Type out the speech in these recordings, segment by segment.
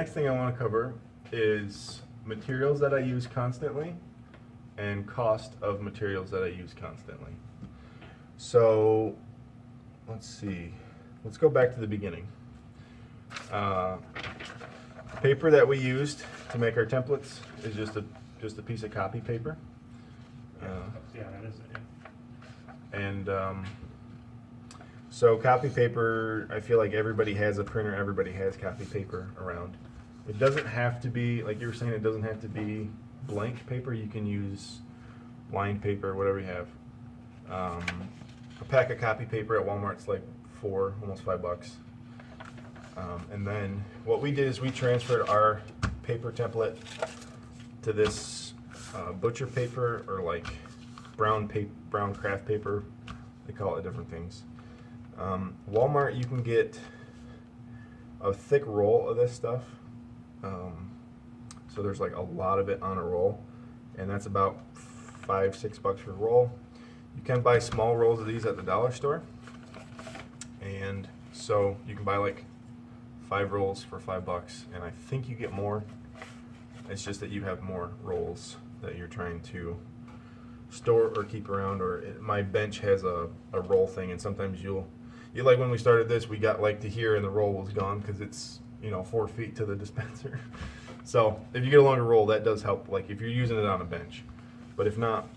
next thing I want to cover is materials that I use constantly and cost of materials that I use constantly. So let's see, let's go back to the beginning. Paper that we used to make our templates is just a piece of copy paper. Yeah, that is it. Yeah. And so copy paper, I feel like everybody has a printer, everybody has copy paper around. It doesn't have to be, like you were saying, it doesn't have to be blank paper. You can use lined paper, whatever you have. A pack of copy paper at Walmart's like almost $5. And then what we did is we transferred our paper template to this butcher paper, or like brown craft paper. They call it different things. Walmart, you can get a thick roll of this stuff. So there's like a lot of it on a roll, and that's about $5-6 for a roll. You can buy small rolls of these at the dollar store, and so you can buy like 5 rolls for $5, and I think you get more. It's just that you have more rolls that you're trying to store or keep around. Or my bench has a roll thing, and sometimes you like when we started this, we got like to here and the roll was gone because it's 4 feet to the dispenser. So if you get a longer roll, that does help. Like if you're using it on a bench, but if not,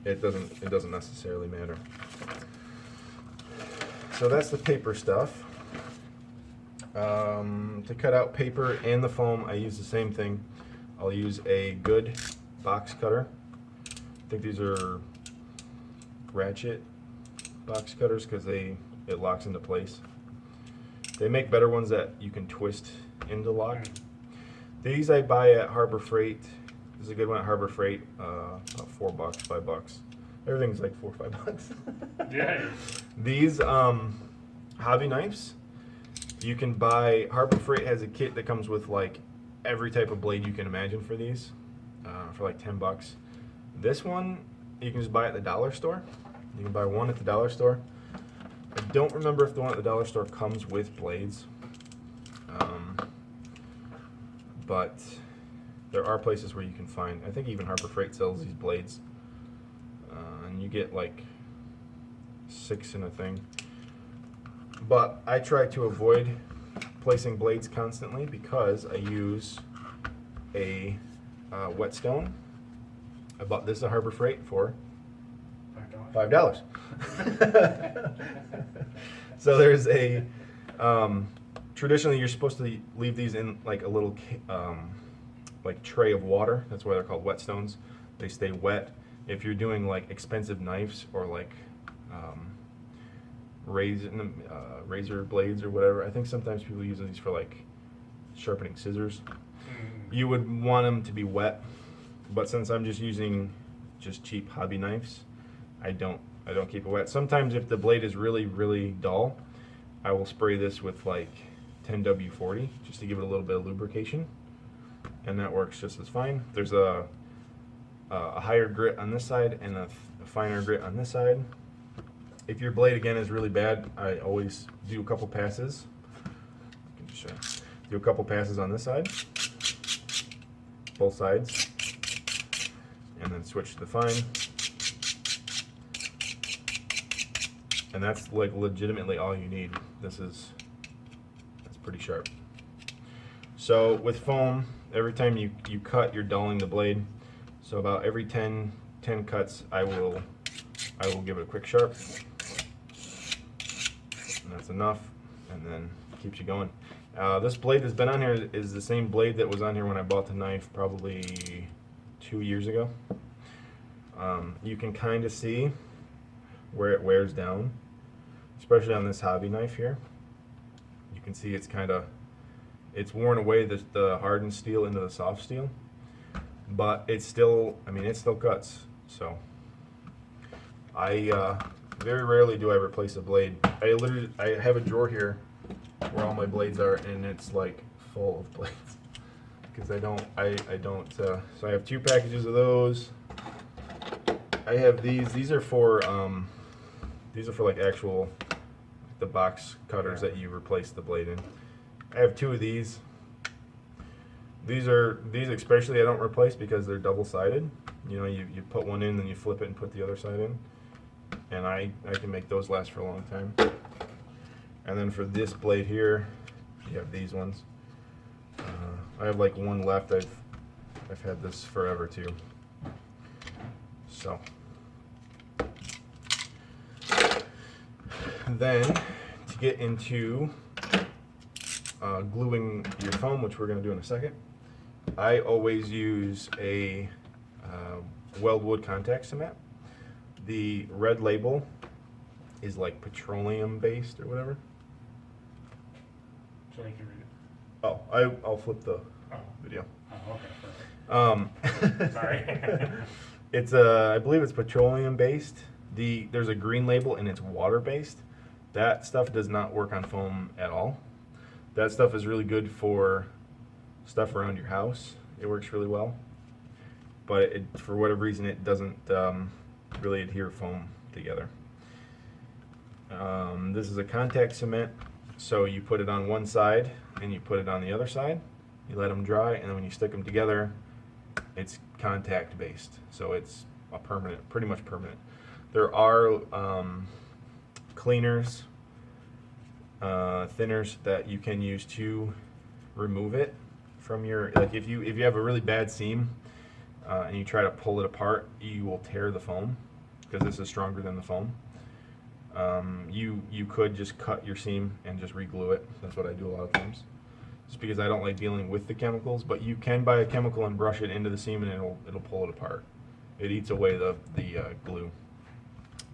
it doesn't necessarily matter. So that's the paper stuff. To cut out paper and the foam, I use the same thing. I'll use a good box cutter. I think these are ratchet box cutters because it locks into place. They make better ones that you can twist into lock. These I buy at Harbor Freight. This is a good one at Harbor Freight. About $4, $5. Everything's like $4 or $5. Yeah. These hobby knives, you can buy. Harbor Freight has a kit that comes with like every type of blade you can imagine for these, for like $10. This one you can just buy at the dollar store. You can buy one at the dollar store. I don't remember if the one at the dollar store comes with blades, but there are places where you can find. I think even Harbor Freight sells these blades, and you get like 6 in a thing. But I try to avoid placing blades constantly because I use a whetstone. I bought this at Harbor Freight for $5. So there's a traditionally you're supposed to leave these in like a little like tray of water. That's why they're called whetstones. They stay wet. If you're doing like expensive knives or like razor blades or whatever, I think sometimes people use these for like sharpening scissors. You would want them to be wet, but since I'm just using cheap hobby knives, I don't keep it wet. Sometimes if the blade is really dull, I will spray this with like 10W40 just to give it a little bit of lubrication, and that works just as fine. There's a higher grit on this side and a finer grit on this side. If your blade again is really bad, I always do a couple passes. I can just show you. Do a couple passes on this side, both sides, and then switch to the fine. And that's like legitimately all you need. That's pretty sharp. So with foam, every time you cut, you're dulling the blade. So about every 10 cuts, I will give it a quick sharp. And that's enough, and then keeps you going. This blade that's been on here is the same blade that was on here when I bought the knife probably 2 years ago. You can kind of see where it wears down, especially on this hobby knife here. You can see it's worn away the hardened steel into the soft steel, but it still cuts. So very rarely do I replace a blade. I have a drawer here where all my blades are, and it's like full of blades because I don't. So I have 2 packages of those. I have these. These are for like actual the box cutters that you replace the blade in. I have 2 of these. These especially I don't replace because they're double-sided. You know, you put one in, then you flip it and put the other side in. And I can make those last for a long time. And then for this blade here, you have these ones. I have like one left. I've had this forever too. So then to get into gluing your foam, which we're going to do in a second, I always use a weldwood contact cement. The red label is like petroleum based or whatever. So they can read it. Oh, I'll flip the video. Oh, okay, perfect. Sorry. It's I believe it's petroleum based. There's a green label and it's water based. That stuff does not work on foam at all. That stuff is really good for stuff around your house. It works really well, but for whatever reason it doesn't really adhere foam together. This is a contact cement, so you put it on one side and you put it on the other side. You let them dry, and then when you stick them together, it's contact based, so it's a permanent, pretty much permanent. There are cleaners, thinners that you can use to remove it from your, like if you have a really bad seam and you try to pull it apart, you will tear the foam because this is stronger than the foam. You could just cut your seam and just re-glue it. That's what I do a lot of times, just because I don't like dealing with the chemicals. But you can buy a chemical and brush it into the seam, and it'll pull it apart. It eats away the glue.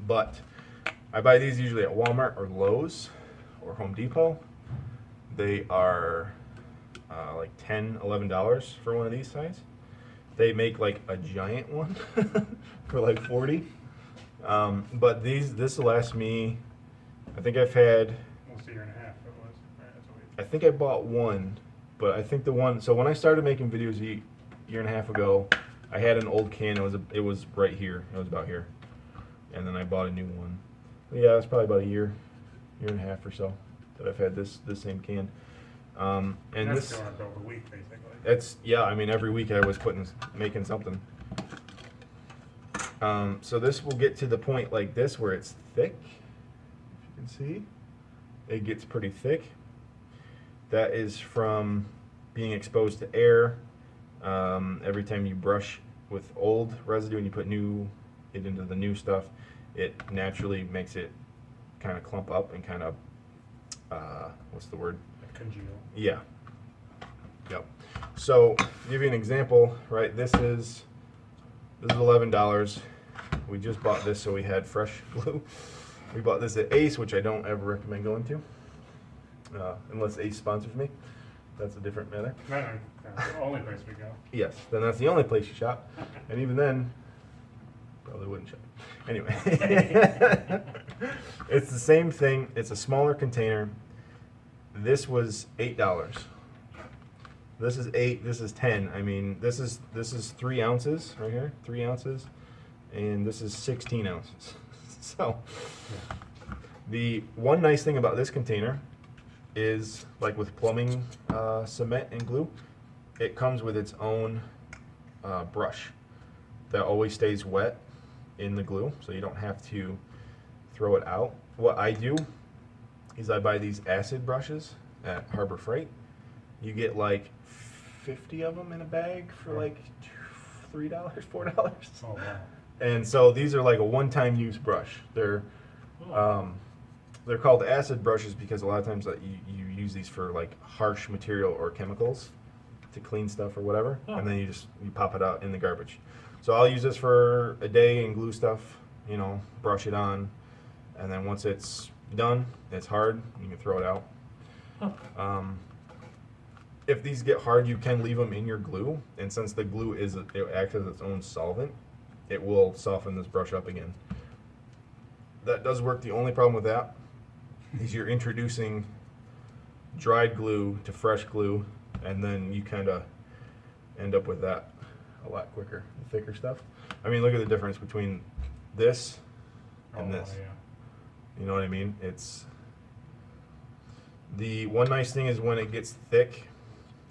But I buy these usually at Walmart or Lowe's or Home Depot. They are like $10-11 for one of these size. They make like a giant one for like $40. But this will last me, I think I've had, Almost a year and a half it was. Right, that's what I think I bought one, but I think the one, so when I started making videos a year and a half ago, I had an old can. It was right here. It was about here. And then I bought a new one. But yeah, it's probably about a year and a half or so that I've had this same can. And that's this, going up over a week, basically. it's, yeah, I mean, every week I was making something. So this will get to the point like this where it's thick. If you can see, it gets pretty thick. That is from being exposed to air. Every time you brush with old residue and you put it into the new stuff, it naturally makes it kind of clump up and kind of, what's the word? Congeal. Yeah. Yep. So, to give you an example, right? This is $11. We just bought this so we had fresh glue. We bought this at Ace, which I don't ever recommend going to, unless Ace sponsors me. That's a different matter. No, that's the only place we go. Yes, then that's the only place you shop, and even then, probably wouldn't shop. Anyway, it's the same thing. It's a smaller container. This was $8. This is 8. This is 10. I mean, this is 3 ounces right here, 3 ounces, and this is 16 ounces. So, the one nice thing about this container is, like with plumbing cement and glue, it comes with its own brush that always stays wet in the glue, so you don't have to throw it out. What I do is I buy these acid brushes at Harbor Freight. You get like 50 of them in a bag for like $3, $4. Oh, wow. And so these are like a one-time use brush. They're called acid brushes because a lot of times you use these for like harsh material or chemicals to clean stuff or whatever, and then you pop it out in the garbage. So I'll use this for a day and glue stuff, you know, brush it on, and then once it's done, it's hard, you can throw it out. If these get hard, you can leave them in your glue, and since the glue it acts as its own solvent, it will soften this brush up again. That does work. The only problem with that is you're introducing dried glue to fresh glue, and then you kind of end up with that a lot quicker, the thicker stuff. I mean, look at the difference between this and this. Yeah. You know what I mean? It's the one nice thing is when it gets thick,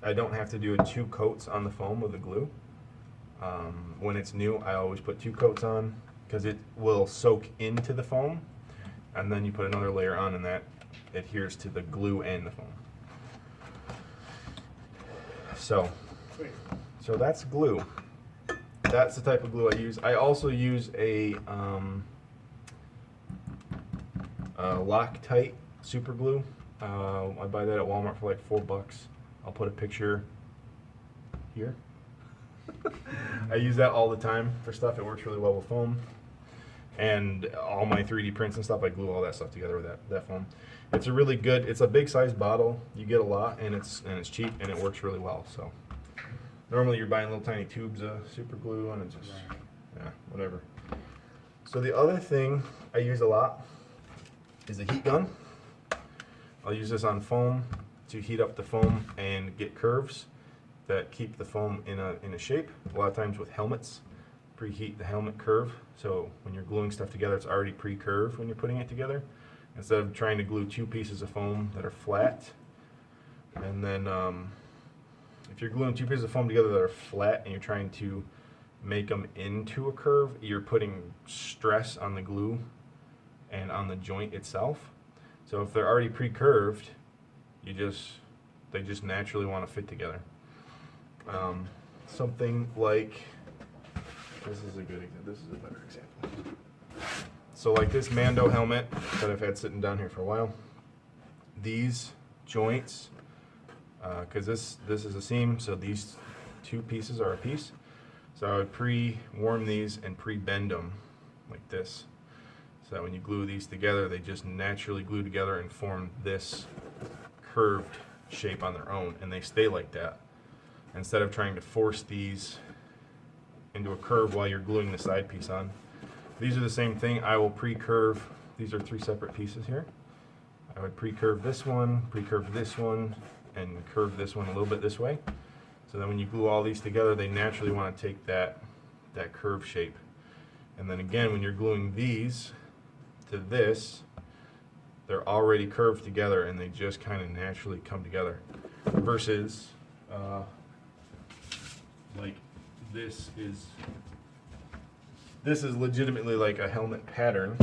I don't have to do 2 coats on the foam with the glue. When it's new, I always put 2 coats on because it will soak into the foam, and then you put another layer on, and that adheres to the glue and the foam. So, Sweet. so that's glue. That's the type of glue I use. I also use a Loctite super glue. I buy that at Walmart for like $4. I'll put a picture here. I use that all the time for stuff. It works really well with foam. And all my 3D prints and stuff, I glue all that stuff together with that foam. It's a really good, it's a big size bottle. You get a lot, and it's cheap, and it works really well. So normally you're buying little tiny tubes of super glue, and it's just, yeah, whatever. So the other thing I use a lot is a heat gun. I'll use this on foam to heat up the foam and get curves that keep the foam in a shape. A lot of times with helmets, preheat the helmet curve. So when you're gluing stuff together, it's already pre-curved when you're putting it together. Instead of trying to glue 2 pieces of foam that are flat, and then if you're gluing 2 pieces of foam together that are flat and you're trying to make them into a curve, you're putting stress on the glue and on the joint itself. So if they're already pre-curved, they just naturally want to fit together. Something like, this is a good example. This is a better example. So like this Mando helmet that I've had sitting down here for a while, these joints, because this is a seam, so these 2 pieces are a piece. So I would pre-warm these and pre-bend them like this. So that when you glue these together, they just naturally glue together and form this curved shape on their own, and they stay like that. Instead of trying to force these into a curve while you're gluing the side piece on. These are the same thing. I will pre-curve. These are 3 separate pieces here. I would pre-curve this one, and curve this one a little bit this way. So then when you glue all these together, they naturally want to take that curve shape. And then again, when you're gluing these to this, they're already curved together, and they just kind of naturally come together. Versus, like this is legitimately like a helmet pattern,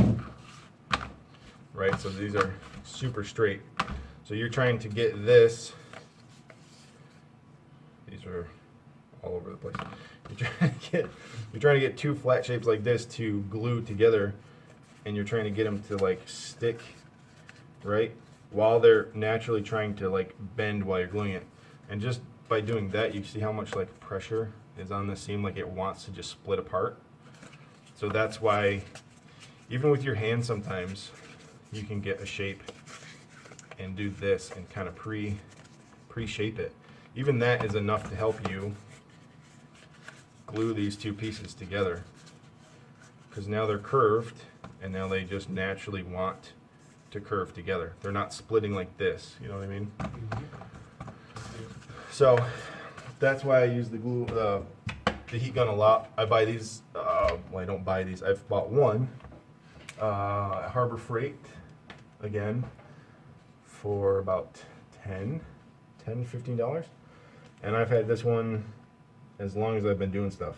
right? So these are super straight. So you're trying to get this. These are all over the place. You're trying to get 2 flat shapes like this to glue together, and you're trying to get them to like stick, right? While they're naturally trying to like bend while you're gluing it. And just by doing that, you see how much like pressure is on the seam, like it wants to just split apart. So that's why, even with your hand, sometimes you can get a shape and do this and kind of pre-shape it. Even that is enough to help you glue these 2 pieces together, because now they're curved, and now they just naturally want to curve together. They're not splitting like this, you know what I mean? So that's why I use the glue, the heat gun a lot. I buy these, well, I don't buy these. I've bought one at Harbor Freight, again, for about $15. And I've had this one as long as I've been doing stuff.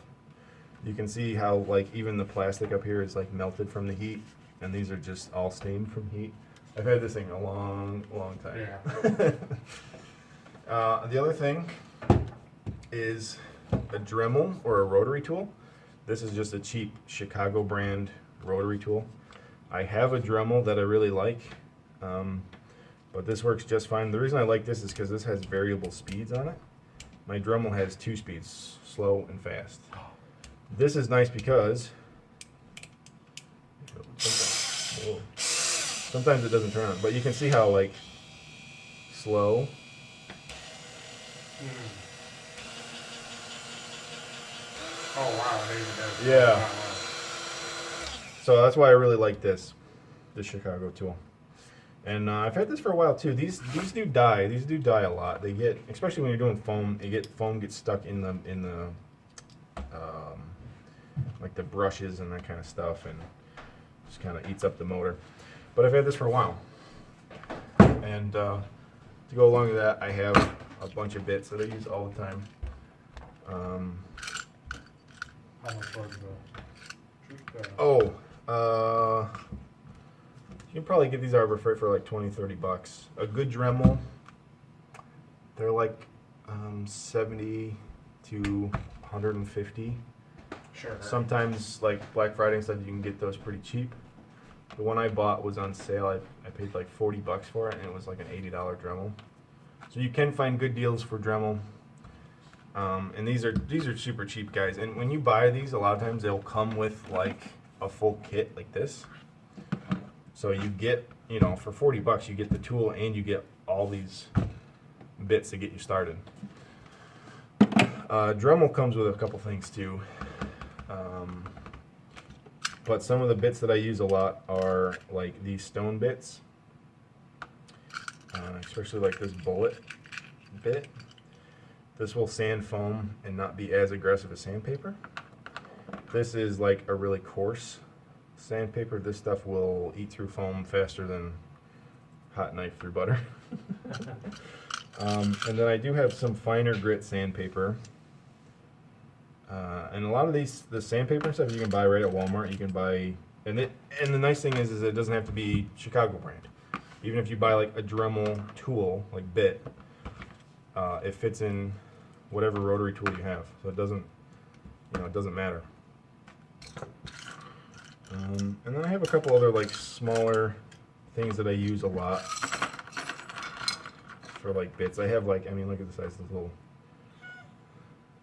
You can see how like even the plastic up here is like melted from the heat, and these are just all stained from heat. I've had this thing a long time. Yeah. The other thing is a Dremel or a Rotary Tool. This is just a cheap Chicago brand Rotary Tool. I have a Dremel that I really like, but this works just fine. The reason I like this is because this has variable speeds on it. My Dremel has 2 speeds, slow and fast. This is nice because sometimes it doesn't turn on, but you can see how like slow. Oh wow, there you go. Yeah. Wow, wow. So that's why I really like this Chicago tool. And I've had this for a while too. These do die. These do die a lot. They get, especially when you're doing foam, foam gets stuck in the like the brushes and that kind of stuff, and just kind of eats up the motor. But I've had this for a while. And to go along with that, I have a a bunch of bits that I use all the time. How much was the truth? You can probably get these Harbor Freight for like 20-30 bucks. A good Dremel, they're like 70 to 150. Sure. Sometimes, like Black Friday and stuff, you can get those pretty cheap. The one I bought was on sale. I paid like 40 bucks for it, and it was like an $80 Dremel. So you can find good deals for Dremel. And these are super cheap, guys. And when you buy these, a lot of times they'll come with like a full kit like this. So you get, you know, for 40 bucks, you get the tool and you get all these bits to get you started. Dremel comes with a couple things too. But some of the bits that I use a lot are like these stone bits, especially like this bullet bit. This will sand foam and not be as aggressive as sandpaper. This is like a really coarse sandpaper. This stuff will eat through foam faster than hot knife through butter. And then I do have some finer grit sandpaper. And a lot of the sandpaper and stuff you can buy right at Walmart. You can buy, and the nice thing is it doesn't have to be Chicago brand. Even if you buy like a Dremel tool, like bit, it fits in whatever rotary tool you have. So it doesn't matter. And then I have a couple other like smaller things that I use a lot for like bits. I have like, I mean, look at the size of this little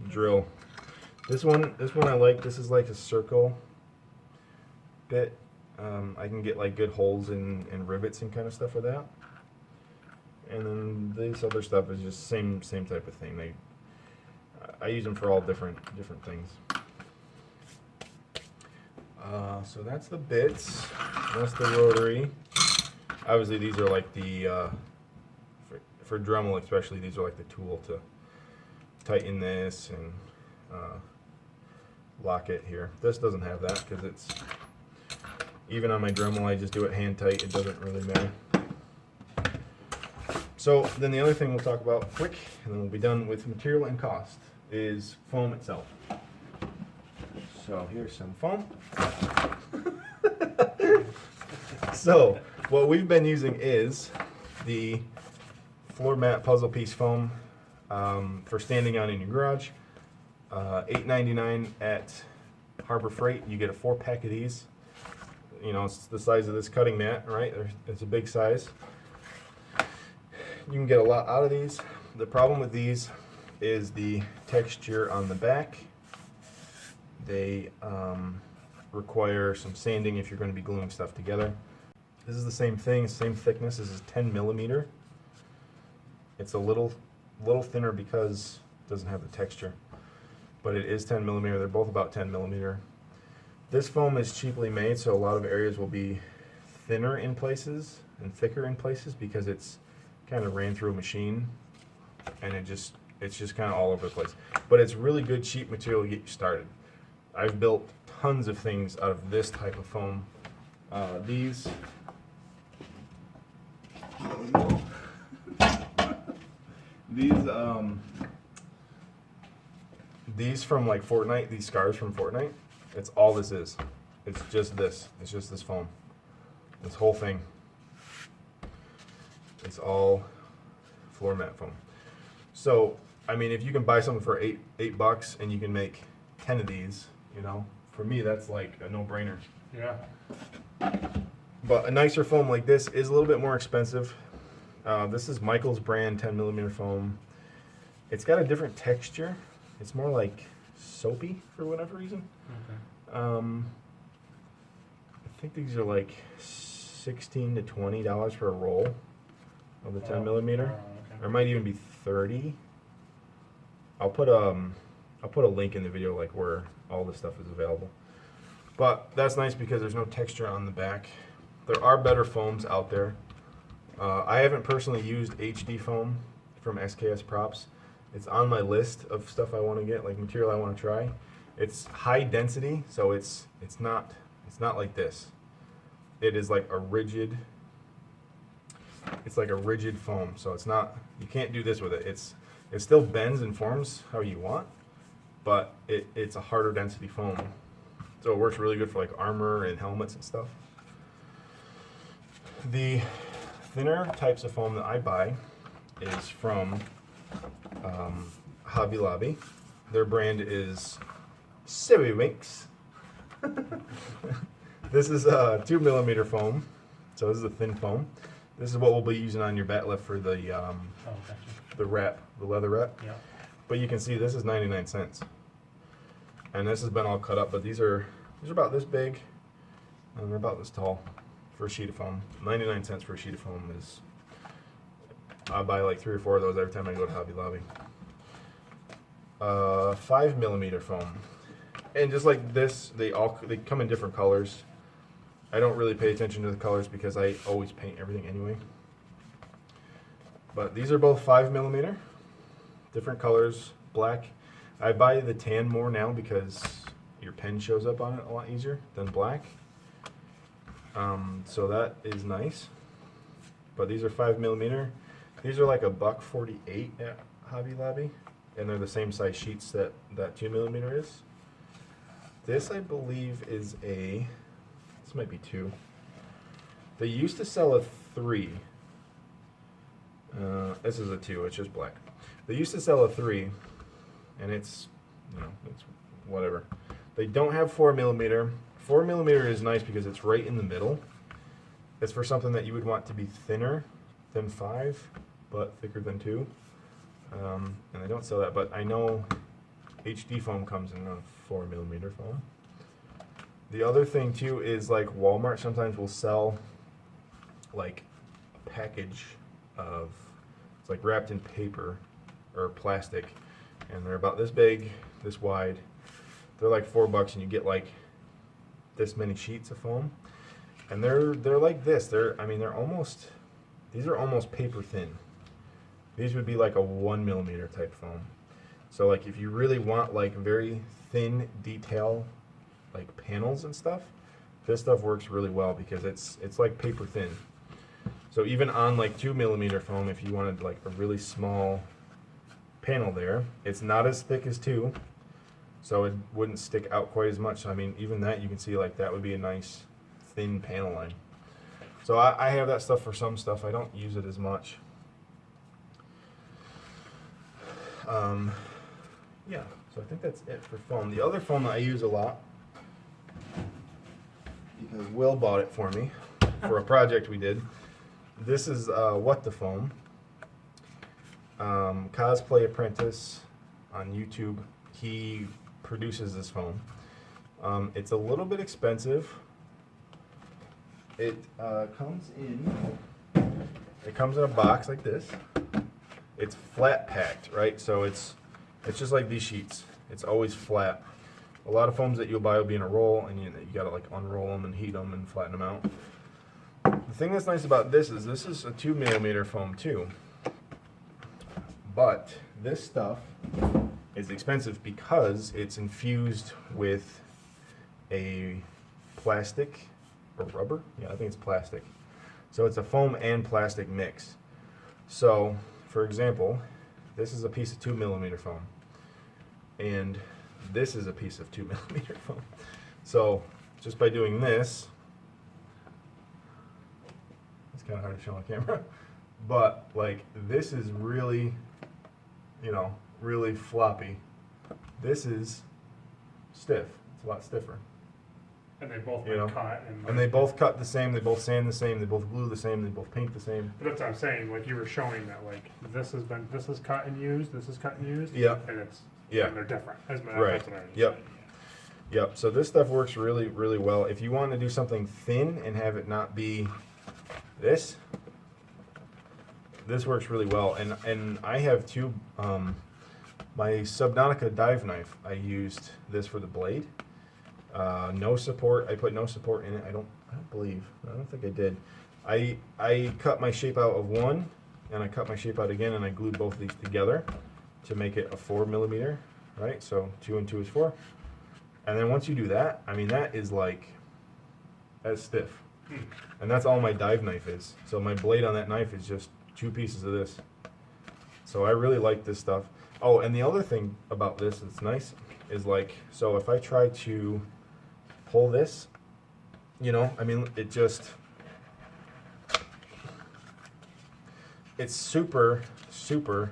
drill. This one I like. This is like a circle bit. I can get like good holes and rivets and kind of stuff with that. And then this other stuff is just same type of thing. I use them for all different things. So that's the bits. That's the rotary. Obviously, these are like the for Dremel especially. These are like the tool to tighten this and lock it here. This doesn't have that because it's even on my Dremel. I just do it hand tight. It doesn't really matter. So then the other thing we'll talk about quick, and then we'll be done with material and cost, is foam itself. So here's some foam. So what we've been using is the floor mat puzzle piece foam for standing on in your garage. $8.99 at Harbor Freight. You get a 4-pack of these. You know, it's the size of this cutting mat, right? It's a big size. You can get a lot out of these. The problem with these is the texture on the back. They require some sanding if you're going to be gluing stuff together. This is the same thing, same thickness. This is 10 millimeter. It's a little thinner because it doesn't have the texture, but it is 10 millimeter. They're both about 10 millimeter. This foam is cheaply made, so a lot of areas will be thinner in places and thicker in places because it's kind of ran through a machine, and it's just kind of all over the place. But it's really good, cheap material to get you started. I've built tons of things out of this type of foam. These from like Fortnite, these scars from Fortnite, it's all this is. It's just this. It's just this foam. This whole thing. It's all floor mat foam. So, I mean, if you can buy something for eight bucks and you can make 10 of these, you know, for me that's like a no-brainer. Yeah. But a nicer foam like this is a little bit more expensive. This is Michael's brand 10 millimeter foam. It's got a different texture. It's more like soapy for whatever reason. Okay. I think these are like $16 to $20 for a roll of the 10 millimeter. Okay. Or it might even be 30. I'll put a link in the video like where all this stuff is available. But that's nice because there's no texture on the back. There are better foams out there. I haven't personally used HD foam from SKS Props. It's on my list of stuff I want to get, like material I want to try. It's high density, so it's not like this. It is like a rigid. It's like a rigid foam, so it's not. You can't do this with it. It still bends and forms how you want, but it's a harder density foam. So it works really good for like armor and helmets and stuff. The thinner types of foam that I buy is from Hobby Lobby. Their brand is Winks. This is a 2mm foam, so this is a thin foam. This is what we'll be using on your bat lift for the Gotcha. the wrap, the leather wrap. Yeah. But you can see this is 99 cents. And this has been all cut up, but these are about this big and they're about this tall for a sheet of foam. 99 cents for a sheet of foam is, I buy like 3 or 4 of those every time I go to Hobby Lobby. 5mm foam. And just like this, they come in different colors. I don't really pay attention to the colors because I always paint everything anyway. But these are both 5mm, different colors, black. I buy the tan more now because your pen shows up on it a lot easier than black. So that is nice. But these are 5mm. These are like $1.48 at Hobby Lobby, and they're the same size sheets that 2mm is. This I believe is this might be 2. They used to sell a 3. This is a 2, it's just black. They used to sell a 3, and it's whatever. They don't have 4mm. 4mm is nice because it's right in the middle. It's for something that you would want to be thinner than 5, but thicker than 2. And they don't sell that, but I know HD foam comes in a 4mm foam. The other thing too is like Walmart sometimes will sell like a package of, it's like wrapped in paper or plastic, and they're about this big, this wide. They're like $4 and you get like this many sheets of foam. And they're like this. These are almost paper thin. These would be like a 1mm type foam. So like if you really want like very thin detail, like panels and stuff, this stuff works really well because it's like paper thin. So even on like 2mm foam, if you wanted like a really small panel there, it's not as thick as 2, so it wouldn't stick out quite as much. I mean, even that you can see like that would be a nice thin panel line. So I have that stuff for some stuff. I don't use it as much. Yeah, so I think that's it for foam. The other foam that I use a lot, because Will bought it for me for a project we did. This is What the Foam. Cosplay Apprentice on YouTube. He produces this foam. It's a little bit expensive. It comes in a box like this. It's flat packed, right? So it's just like these sheets. It's always flat. A lot of foams that you'll buy will be in a roll, and you gotta like unroll them and heat them and flatten them out. The thing that's nice about this is a 2mm foam too. But this stuff is expensive because it's infused with a plastic or rubber. Yeah, I think it's plastic. So it's a foam and plastic mix. So, for example, this is a piece of 2mm foam, and this is a piece of 2mm foam. So just by doing this, it's kind of hard to show on camera, but like this is really, really floppy. This is stiff. It's a lot stiffer. And they both been cut. And they both cut the same, they both sand the same, they both glue the same, they both paint the same. But that's what I'm saying, like you were showing that like this is cut and used, this is cut and used. Yeah. And and they're different. Right. That's what I was Yep. saying. Yep. So this stuff works really, really well. If you want to do something thin and have it not be this works really well. And I have two, my Subnautica dive knife, I used this for the blade. No support. I put no support in it. I don't think I did. I cut my shape out of one, and I cut my shape out again, and I glued both of these together to make it a 4mm, right? So 2 and 2 is 4. And then once you do that, I mean, that's stiff. And that's all my dive knife is. So my blade on that knife is just 2 pieces of this. So I really like this stuff. Oh, and the other thing about this that's nice is like, so if I try to pull this, you know, I mean, it's super, super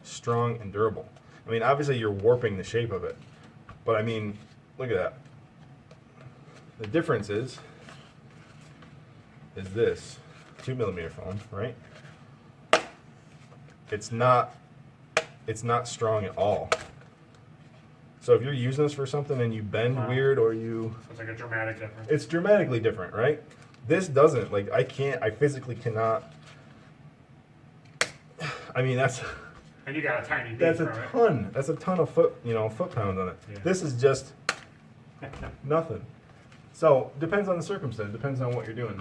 strong and durable. I mean, obviously you're warping the shape of it, but I mean, look at that. The difference is this 2mm foam, right? It's not strong at all. So if you're using this for something and you bend weird or It's like a dramatic difference. it's dramatically different, right? This doesn't. Like I physically cannot. I mean, And you got a tiny piece that's from a it. ton. That's a ton of foot-pounds on it. Yeah. This is just nothing. So depends on the circumstance. Depends on what you're doing.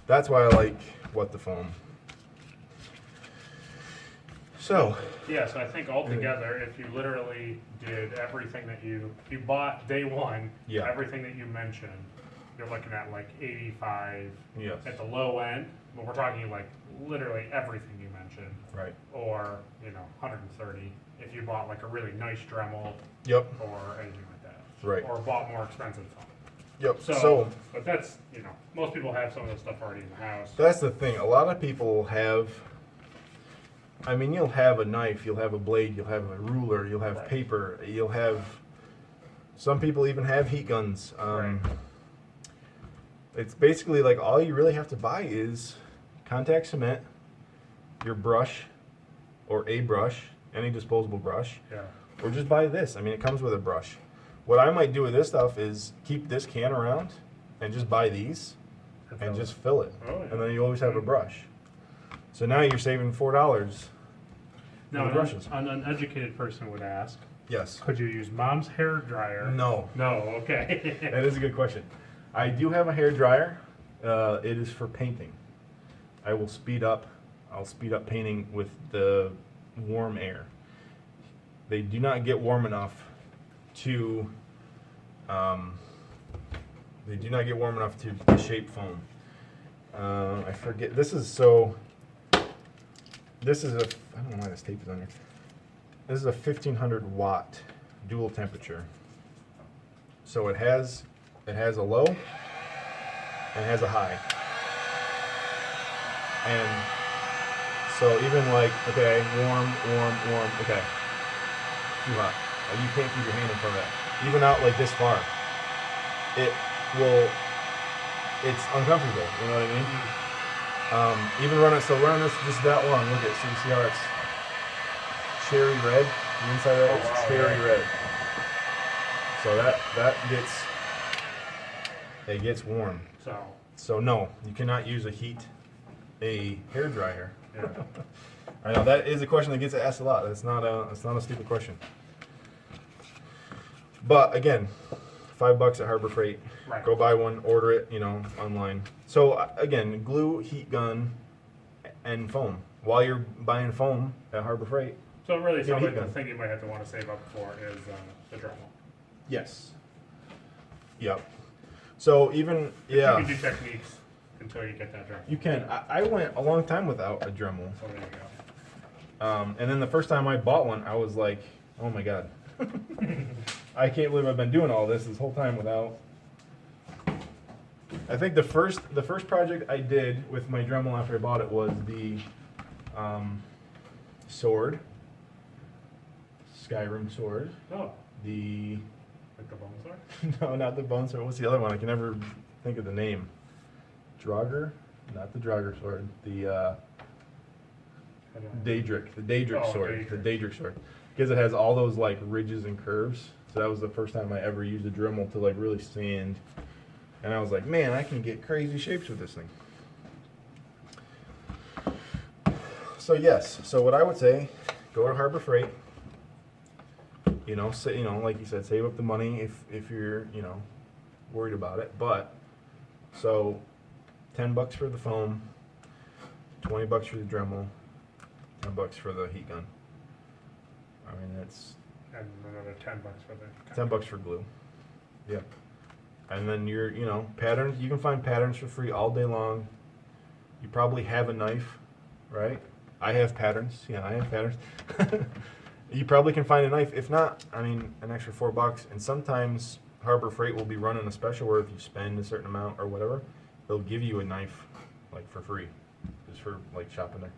That's why I like What the Foam. So Yeah, so I think altogether, if you literally did everything that you bought day one, Yeah. everything that you mentioned, you're looking at like 85 yes, at the low end, but we're talking like literally everything you mentioned, right. or 130 if you bought like a really nice Dremel Yep. or anything like that, Right. or bought more expensive foam. Yep. So, but that's most people have some of this stuff already in the house. That's the thing. A lot of people have. I mean, you'll have a knife, you'll have a blade, you'll have a ruler, you'll have Right. paper, you'll have. Some people even have heat guns. Right. It's basically like all you really have to buy is contact cement, your brush, or a brush, any disposable brush, Yeah. or just buy this. I mean, it comes with a brush. What I might do with this stuff is keep this can around and just buy these and just fill it. Oh, yeah. And then you always have a brush. So now you're saving $4. Now, the brushes. an uneducated person would ask, Yes. could you use mom's hair dryer? No. No, okay. That is a good question. I do have a hair dryer. It is for painting. I'll speed up painting with the warm air. They do not get warm enough to shape foam. I forget. This is a, I don't know why this tape is on here. This is a 1500 watt dual temperature. So it has a low and it has a high. And so even like, okay, warm, okay, too hot. You can't keep your hand in front of that. Even out like this far, it's uncomfortable, you know what I mean? Even run this just that long, look at it, so you see how it's cherry red, the inside of that is cherry red. So it gets warm. So no, you cannot use a hair dryer. Yeah. I know that is a question that gets asked a lot. It's not a stupid question. But again, $5 at Harbor Freight. Right. Go buy one, order it, online. So again, glue, heat gun, and foam. While you're buying foam at Harbor Freight. So it really Give sounds me like the gun. thing you might have to want to save up for is the Dremel. Yes. Yep. So even You can do techniques until you get that Dremel. you can. I went a long time without a Dremel. So there you go. And then the first time I bought one, I was like, oh my God. I can't believe I've been doing all this whole time without. I think the first project I did with my Dremel after I bought it was the sword, Skyrim sword. Oh, The like the bone sword? no, not the bone sword. What's the other one? I can never think of the name. Draugr, not the Draugr sword. The Daedric, the Daedric Oh, sword, Daedric. the Daedric sword, because it has all those like ridges and curves. So that was the first time I ever used a Dremel to like really sand, and I was like, man, I can get crazy shapes with this thing. So yes, so what I would say, go to Harbor Freight. Like you said, save up the money if you're worried about it. But so, $10 for the foam, $20 for the Dremel, $10 for the heat gun. I mean that's And another $10 for the $10 for glue. Yep. And then patterns. You can find patterns for free all day long. You probably have a knife right? I have patterns. Yeah, I have patterns. You probably can find a knife. If not, I mean, an extra $4. And sometimes Harbor Freight will be running a special where if you spend a certain amount or whatever, they'll give you a knife like for free, just for like shopping there.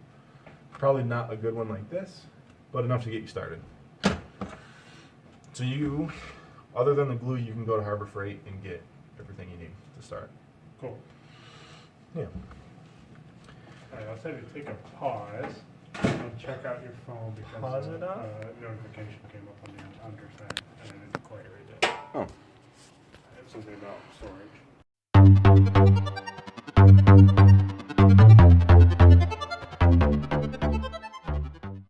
Probably not a good one like this, but enough to get you started. So you, other than the glue, you can go to Harbor Freight and get everything you need to start. Cool. Yeah. All right, I'll tell you to take a pause and check out your phone because Pause it up? notification came up on the underside and I didn't quite read it. Oh. It was something about storage.